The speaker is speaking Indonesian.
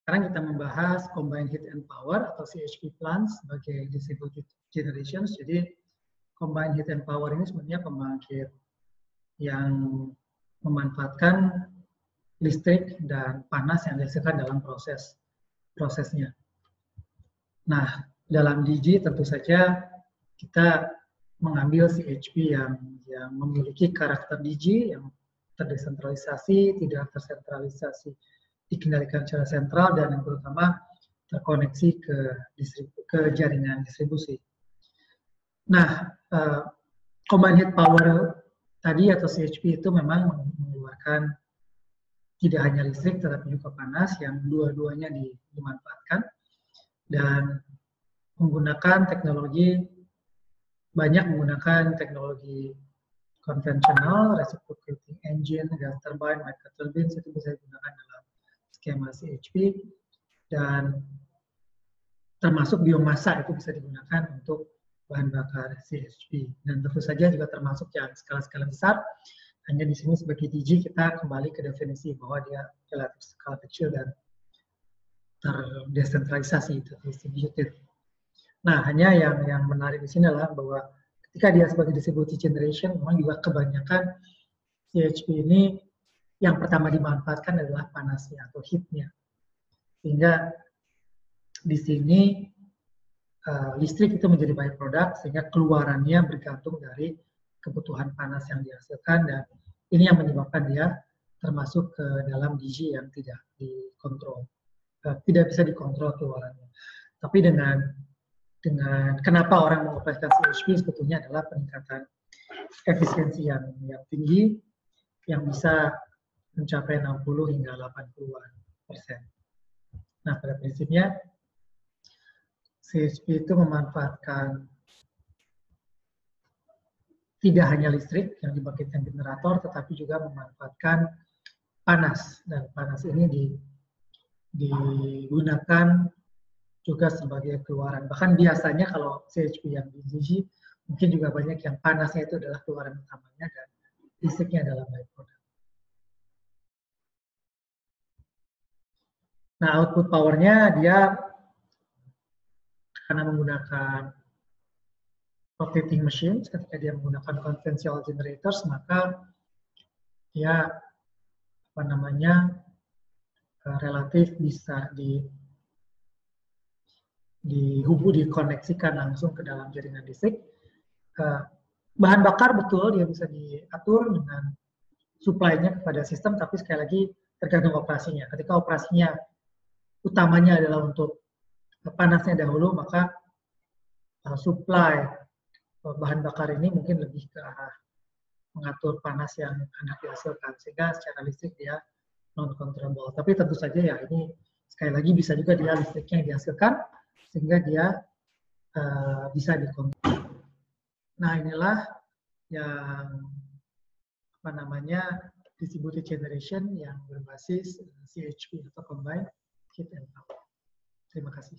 Sekarang kita membahas combined heat and power atau CHP plant sebagai distributed generation. Jadi combined heat and power ini sebenarnya pembangkit yang memanfaatkan listrik dan panas yang dihasilkan dalam prosesnya. Nah, dalam DG tentu saja kita mengambil CHP yang memiliki karakter DG yang terdesentralisasi, tidak tersentralisasi, dikendalikan secara sentral, dan yang terutama terkoneksi ke jaringan distribusi. Nah, combined heat power tadi atau CHP itu memang mengeluarkan tidak hanya listrik tetapi juga panas yang dua-duanya dimanfaatkan dan banyak menggunakan teknologi konvensional, reciprocating engine, gas turbine, microturbines itu bisa digunakan dalam skema CHP, dan termasuk biomasa itu bisa digunakan untuk bahan bakar CHP. Dan tentu saja juga termasuk yang skala-skala besar. Hanya di sini sebagai DG kita kembali ke definisi bahwa dia relatif skala kecil dan terdesentralisasi, distributed. Nah, hanya yang menarik di sini adalah bahwa ketika dia sebagai distributed generation, memang juga kebanyakan CHP ini yang pertama dimanfaatkan adalah panasnya atau heat-nya. Sehingga di sini listrik itu menjadi byproduct, sehingga keluarannya bergantung dari kebutuhan panas yang dihasilkan, dan ini yang menyebabkan dia termasuk ke dalam DG yang tidak dikontrol, tidak bisa dikontrol keluarannya. Tapi dengan kenapa orang mengoperasikan CHP sebetulnya adalah peningkatan efisiensi yang tinggi yang bisa mencapai 60 hingga 80%. Nah, pada prinsipnya CHP itu memanfaatkan tidak hanya listrik yang dibangkitkan generator, tetapi juga memanfaatkan panas, dan panas ini digunakan juga sebagai keluaran. Bahkan biasanya kalau CHP yang di DG mungkin juga banyak yang panasnya itu adalah keluaran utamanya dan listriknya adalah byproduct. Nah, output powernya dia karena menggunakan rotating machines, ketika dia menggunakan conventional generators, maka dia relatif bisa dikoneksikan langsung ke dalam jaringan listrik. Bahan bakar betul dia bisa diatur dengan supply-nya kepada sistem, tapi sekali lagi tergantung operasinya. Ketika operasinya utamanya adalah untuk panasnya dahulu, maka supply bahan bakar ini mungkin lebih ke arah mengatur panas yang hendak dihasilkan, sehingga secara listrik dia non-controllable. Tapi tentu saja ya ini sekali lagi bisa juga dia listriknya yang dihasilkan, sehingga dia bisa dikontrol. Nah, inilah yang distributed generation yang berbasis CHP atau combined heat and power. Terima kasih.